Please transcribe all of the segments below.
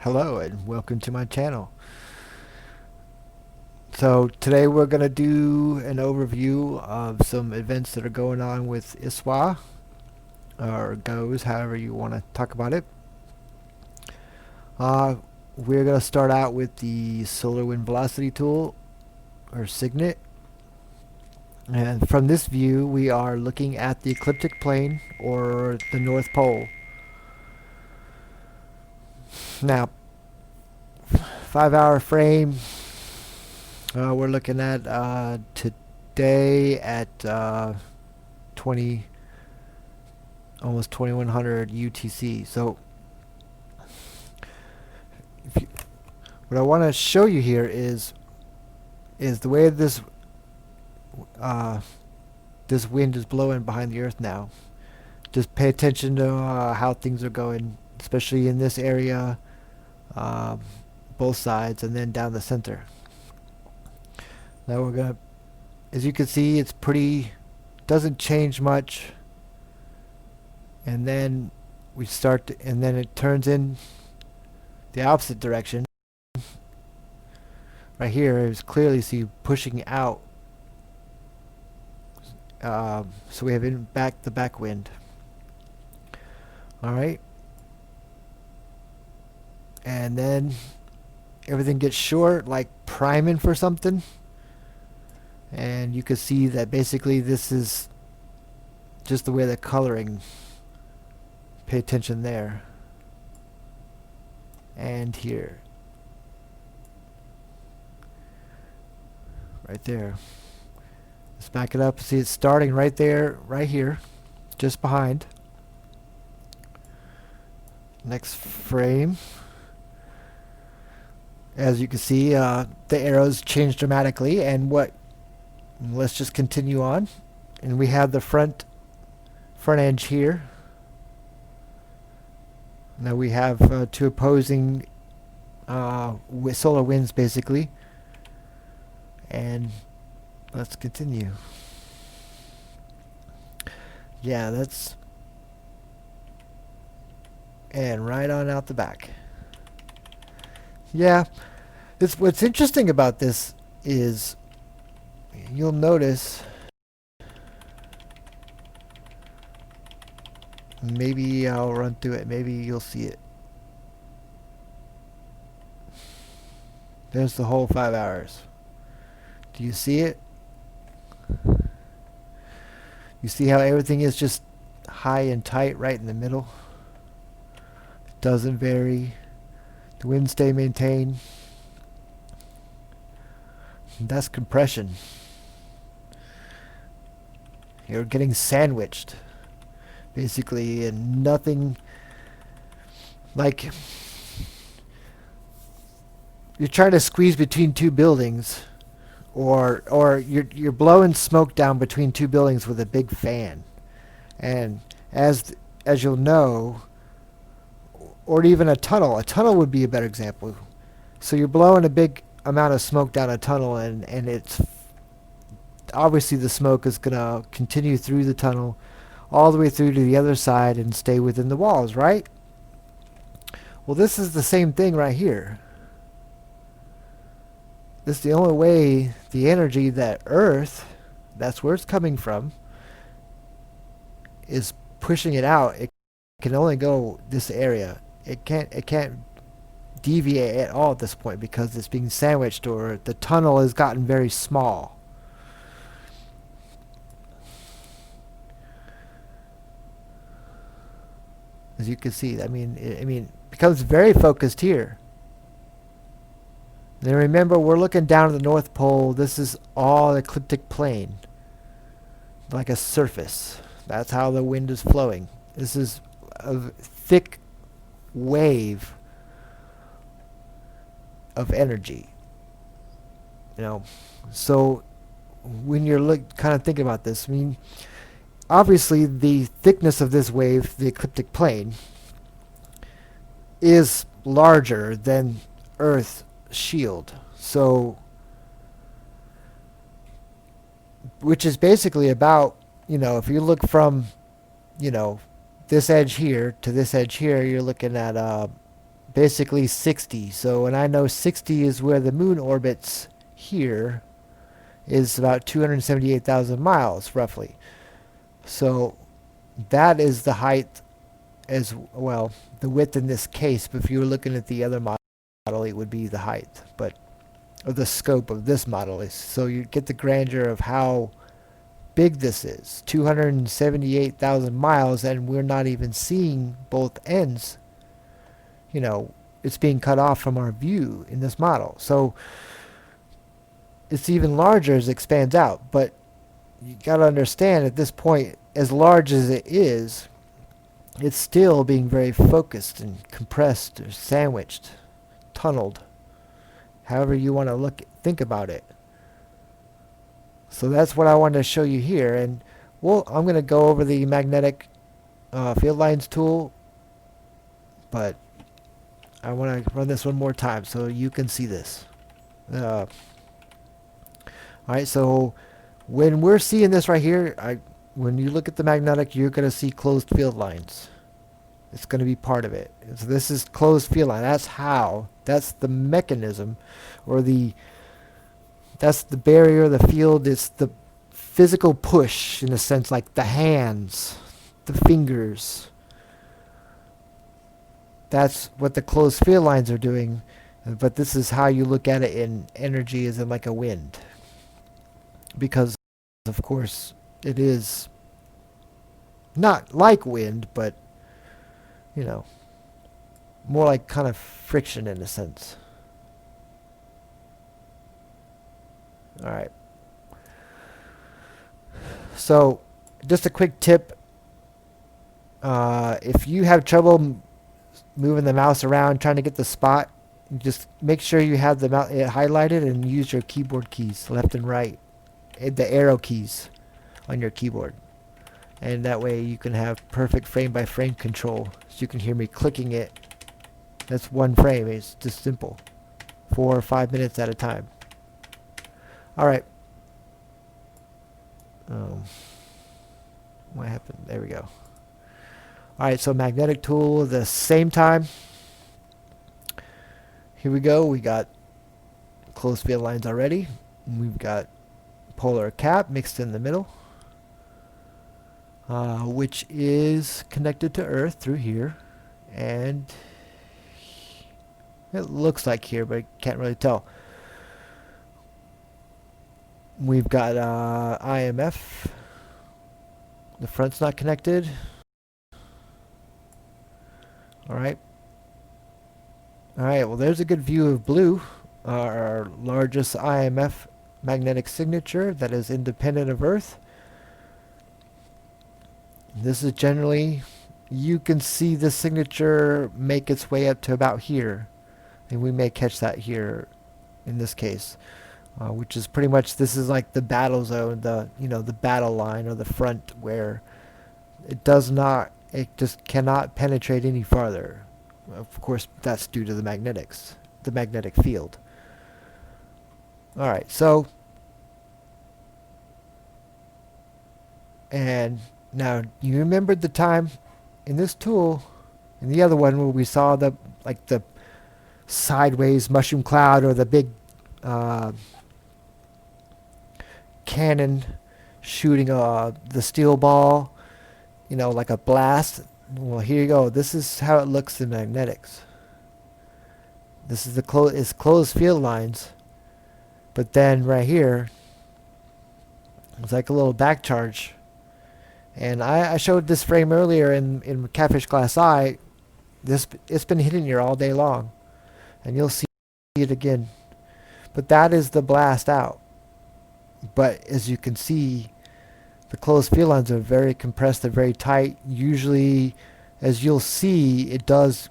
Hello and welcome to my channel. So today we're going to do an overview of some events that are going on with ISWA, or GOES, however you want to talk about it. We're going to start out with the Solar Wind Velocity Tool, or Signet. And from this view we are looking at the ecliptic plane, or the North Pole. Now, 5-hour frame. We're looking at today at 20, almost 2100 UTC. So, what I want to show you here is the way this this wind is blowing behind the Earth now. Just pay attention to how things are going, especially in this area, both sides, and then down the center. Now we're gonna, as you can see, it's pretty, doesn't change much, and then we start to, and then it turns in the opposite direction. Right here is clearly see pushing out, so we have in back the back wind. All right, and then everything gets short, like priming for something. And you can see that basically this is just the way the coloring. Pay attention there. And here. Right there. Let's back it up. See, it's starting right there, right here, just behind. Next frame. As you can see, the arrows change dramatically, and let's just continue on. And we have the front edge here. Now we have two opposing solar winds basically. And let's continue. Yeah, that's, and right on out the back. Yeah, it's what's interesting about this is you'll notice, maybe I'll run through it, maybe you'll see it. There's the whole 5 hours. Do you see it? You see how everything is just high and tight right in the middle? It doesn't vary. The winds stay maintained. And that's compression. You're getting sandwiched, basically, and nothing, like you're trying to squeeze between two buildings, or you're blowing smoke down between two buildings with a big fan. And as you'll know, or even a tunnel. A tunnel would be a better example. So you're blowing a big amount of smoke down a tunnel, and it's obviously the smoke is going to continue through the tunnel all the way through to the other side and stay within the walls, right? Well, this is the same thing right here. This is the only way the energy that Earth, that's where it's coming from, is pushing it out. It can only go this area. It can't deviate at all at this point because it's being sandwiched, or the tunnel has gotten very small. As you can see, I mean, it becomes very focused here. Then remember, we're looking down at the North Pole. This is all ecliptic plane, like a surface. That's how the wind is flowing. This is a thick wave of energy. So when you're kind of thinking about this, I mean, obviously the thickness of this wave, the ecliptic plane, is larger than Earth's shield. So, which is basically about, if you look from, this edge here to this edge here, you're looking at basically 60. So, and I know 60 is where the moon orbits here, is about 278,000 miles roughly. So that is the height as well, the width in this case. But if you were looking at the other model, it would be the height, but of the scope of this model is. So you get the grandeur of how big this is, 278,000 miles, and we're not even seeing both ends. You know, it's being cut off from our view in this model. So it's even larger as it expands out. But you got to understand at this point, as large as it is, it's still being very focused and compressed or sandwiched, tunneled, however you want to think about it. So that's what I wanted to show you here. And well, I'm going to go over the magnetic field lines tool, but I want to run this one more time so you can see this. Alright, so when we're seeing this right here, when you look at the magnetic, you're going to see closed field lines. It's going to be part of it. So this is closed field line. That's the mechanism, or that's the barrier, the field. It's the physical push, in a sense, like the hands, the fingers. That's what the closed field lines are doing. But this is how you look at it in energy, as in like a wind. Because, of course, it is not like wind, but, you know, more like kind of friction in a sense. Alright. So, just a quick tip. If you have trouble moving the mouse around trying to get the spot, just make sure you have it highlighted and use your keyboard keys, left and right. The arrow keys on your keyboard. And that way you can have perfect frame by frame control. So you can hear me clicking it. That's one frame. It's just simple. 4 or 5 minutes at a time. Alright. What happened? There we go. Alright, so magnetic tool at the same time. Here we go. We got closed field lines already. We've got polar cap mixed in the middle, which is connected to Earth through here, and it looks like here, but I can't really tell. We've got IMF. The front's not connected. Alright, well, there's a good view of blue, our largest IMF magnetic signature that is independent of Earth. This is generally, you can see the signature make its way up to about here, and we may catch that here in this case, which is pretty much, this is like the battle zone, the battle line, or the front, where it just cannot penetrate any farther. Of course, that's due to the magnetic field. Alright, so, and now you remembered the time in this tool, in the other one, where we saw the sideways mushroom cloud, or the big cannon shooting the steel ball, like a blast. Well, here you go. This is how it looks in magnetics. This is closed field lines. But then right here, it's like a little back charge. And I showed this frame earlier in Catfish Glass Eye. It's been hitting here all day long. And you'll see it again. But that is the blast out. But as you can see, the closed field lines are very compressed. They're very tight. Usually, as you'll see, it does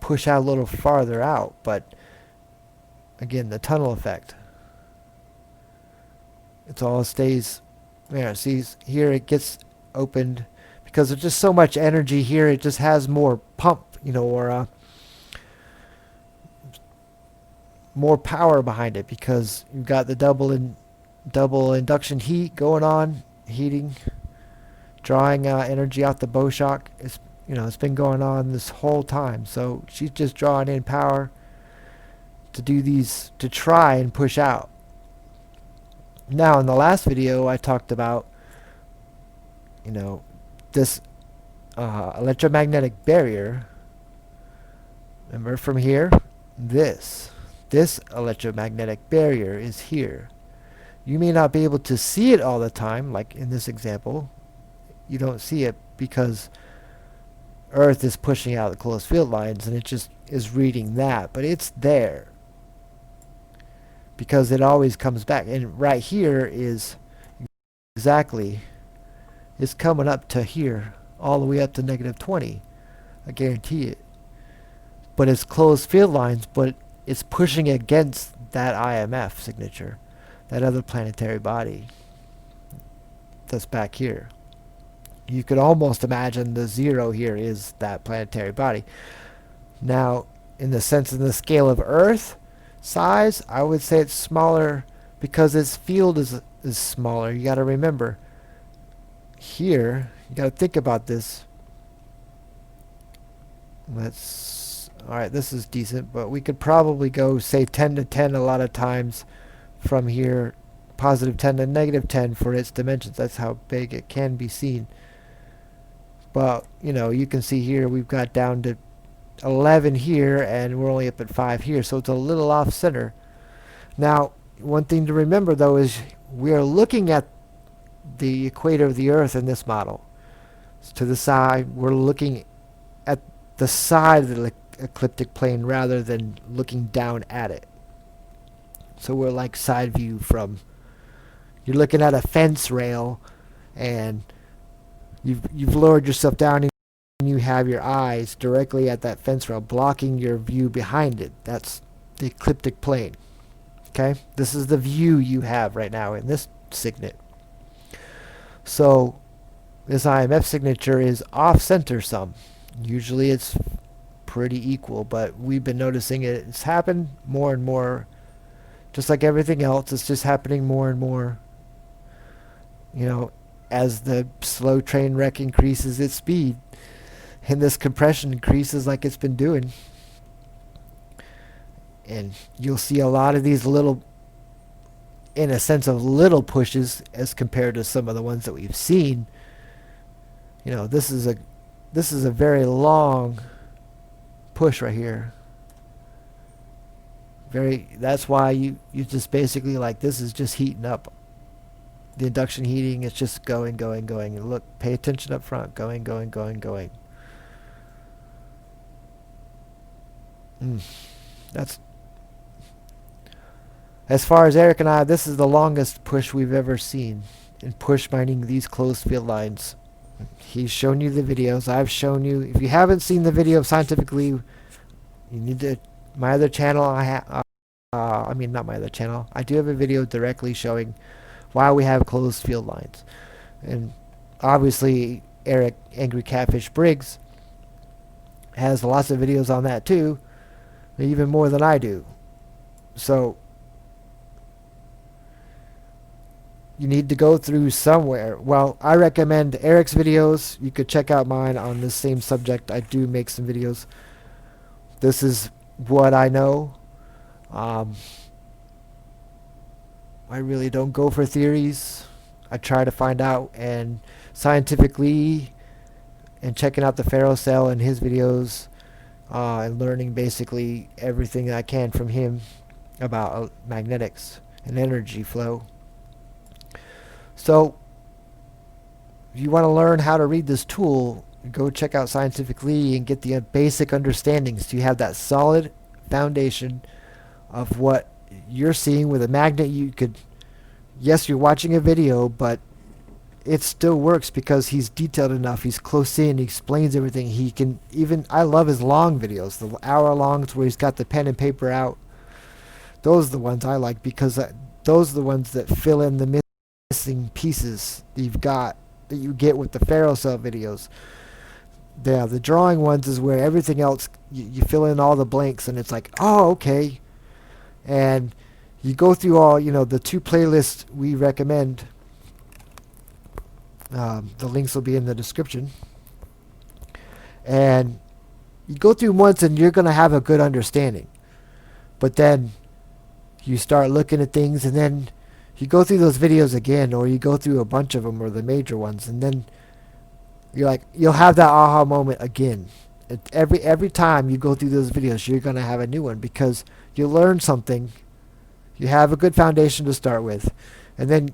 push out a little farther out. But again, the tunnel effect. It all stays there. See, here it gets opened because there's just so much energy here. It just has more pump, or more power behind it, because you've got the double induction heat going on, heating, drawing energy out the bow shock. It's been going on this whole time. So she's just drawing in power to do these, to try and push out. Now, in the last video, I talked about, this electromagnetic barrier. Remember from here, this electromagnetic barrier is here. You may not be able to see it all the time, like in this example. You don't see it because Earth is pushing out the closed field lines, and it just is reading that, but it's there because it always comes back. And right here is exactly, it's coming up to here, all the way up to -20. I guarantee it. But it's closed field lines, but it's pushing against that IMF signature, that other planetary body that's back here. You could almost imagine the 0 here is that planetary body. Now, in the sense of the scale of Earth size, I would say it's smaller because its field is smaller. You got to remember, here, you got to think about this. Alright, this is decent, but we could probably go, say, 10 to 10 a lot of times from here, positive 10 to negative 10 for its dimensions. That's how big it can be seen. But, you can see here we've got down to 11 here, and we're only up at 5 here, so it's a little off center. Now, one thing to remember, though, is we are looking at the equator of the Earth in this model. So to the side, we're looking at the side of the ecliptic plane rather than looking down at it. So we're like side view from, you're looking at a fence rail, and you've lowered yourself down, and you have your eyes directly at that fence rail, blocking your view behind it. That's the ecliptic plane. Okay? This is the view you have right now in this signet. So this IMF signature is off-center some. Usually it's pretty equal, but we've been noticing it's happened more and more. Just like everything else, it's just happening more and more. As the slow train wreck increases its speed, and this compression increases like it's been doing. And you'll see a lot of these little, in a sense of little pushes as compared to some of the ones that we've seen. This is a very long push right here. That's why you just basically, like, this is just heating up. The induction heating is just going. And look, pay attention up front. Going. That's, as far as Eric and I, this is the longest push we've ever seen in push mining these closed field lines. He's shown you the videos. I've shown you. If you haven't seen the video of Scientifically, you need to. My other channel, I mean, not my other channel. I do have a video directly showing why we have closed field lines. And obviously, Eric Angry Catfish Briggs has lots of videos on that too, even more than I do. So you need to go through somewhere. Well, I recommend Eric's videos. You could check out mine on this same subject. I do make some videos. This is what I know. I really don't go for theories. I try to find out, and Scientifically, and checking out the Pharaoh Cell and his videos, and learning basically everything I can from him about magnetics and energy flow. So, if you want to learn how to read this tool, go check out Scientifically and get the basic understandings. So you have that solid foundation of what you're seeing with a magnet. You could, yes, you're watching a video, but it still works because he's detailed enough. He's close in. He explains everything. He can even, I love his long videos, the hour longs where he's got the pen and paper out. Those are the ones I like because those are the ones that fill in the missing pieces that you've got, that you get with the Pharaoh Cell videos. The drawing ones is where everything else, you fill in all the blanks, and it's like, oh, okay. And you go through all, the 2 playlists we recommend. The links will be in the description. And you go through once and you're going to have a good understanding. But then you start looking at things, and then you go through those videos again, or you go through a bunch of them, or the major ones, and then you'll have that aha moment again. Every time you go through those videos, you're going to have a new one, because you learn something. You have a good foundation to start with, and then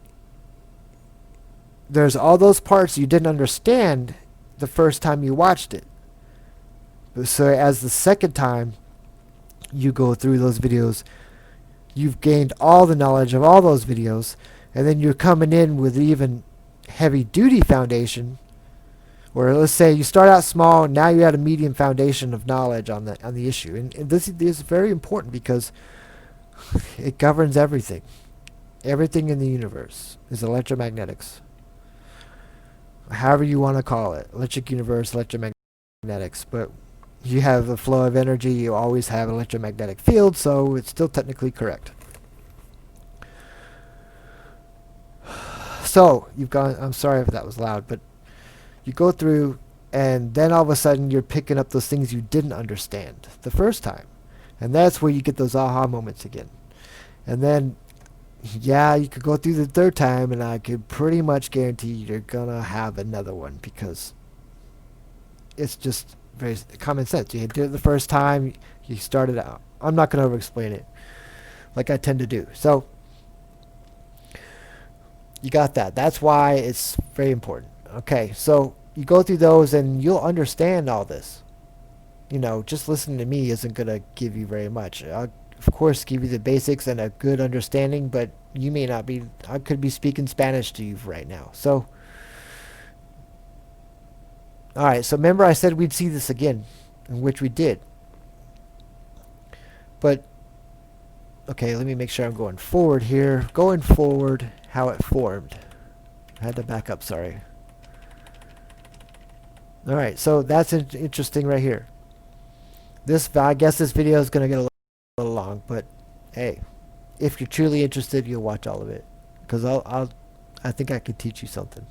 there's all those parts you didn't understand the first time you watched it. So as the second time you go through those videos, you've gained all the knowledge of all those videos, and then you're coming in with even heavy duty foundation. Or let's say you start out small, now you had a medium foundation of knowledge on the issue. And this is very important, because it governs everything. Everything in the universe is electromagnetics. However you want to call it. Electric universe, electromagnetics. But you have the flow of energy, you always have electromagnetic field, so it's still technically correct. So, you've gone, I'm sorry if that was loud, but you go through, and then all of a sudden you're picking up those things you didn't understand the first time. And that's where you get those aha moments again. And then, yeah, you could go through the third time, and I could pretty much guarantee you're going to have another one, because it's just very common sense. You did it the first time, you started out. I'm not going to over-explain it like I tend to do. So, you got that. That's why it's very important. Okay, so you go through those and you'll understand all this. Just listening to me isn't going to give you very much. I'll, of course, give you the basics and a good understanding, but you may not be, I could be speaking Spanish to you right now. So, alright, so remember I said we'd see this again, in which we did. But, okay, let me make sure I'm going forward here. Going forward, how it formed. I had to back up, sorry. Alright, so that's interesting right here. I guess this video is going to get a little long, but hey, if you're truly interested, you'll watch all of it, because I think I could teach you something.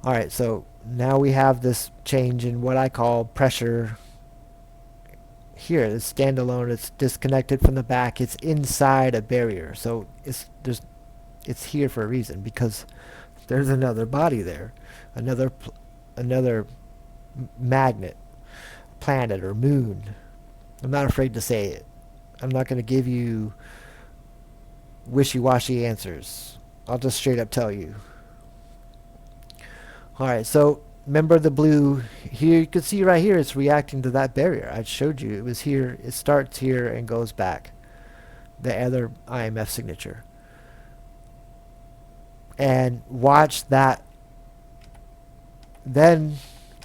Alright, so now we have this change in what I call pressure. Here, it's standalone, it's disconnected from the back, it's inside a barrier, so it's here for a reason, because there's another body there, another magnet, planet, or moon. I'm not afraid to say it. I'm not going to give you wishy-washy answers. I'll just straight up tell you. Alright, so remember the blue here, you can see right here it's reacting to that barrier. I showed you it was here, it starts here and goes back. The other IMF signature. And watch that. Then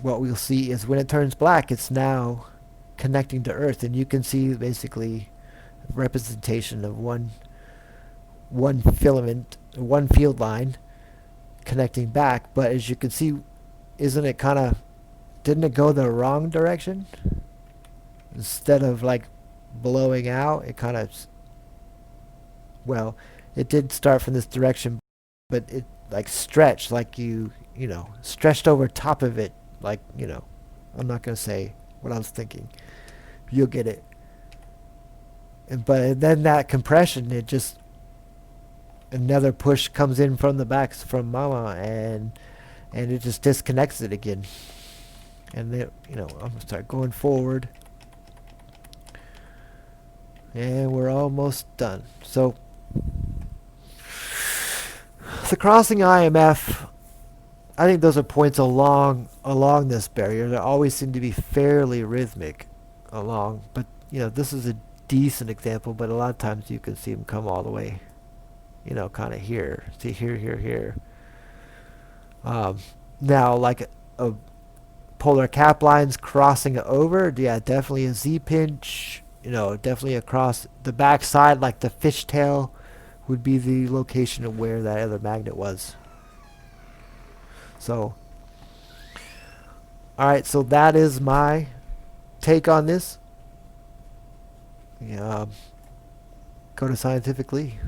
what we'll see is when it turns black, it's now connecting to Earth, and you can see basically a representation of one filament, one field line connecting back. But as you can see, isn't it kind of, didn't it go the wrong direction? Instead of like blowing out, it kind of, well, it did start from this direction, but it like stretched, like stretched over top of it, like, I'm not going to say what I was thinking. You'll get it. But then that compression, it just, another push comes in from the back from mama, and it just disconnects it again. And then, I'm going to start going forward. And we're almost done. So, the crossing IMF, I think those are points along this barrier. They always seem to be fairly rhythmic along. But, this is a decent example, but a lot of times you can see them come all the way, kind of here. See, here. Now, like a polar cap lines crossing it over, yeah, definitely a Z-pinch, definitely across the back side, like the fishtail would be the location of where that other magnet was. So, alright, so that is my take on this. Go to Scientifically.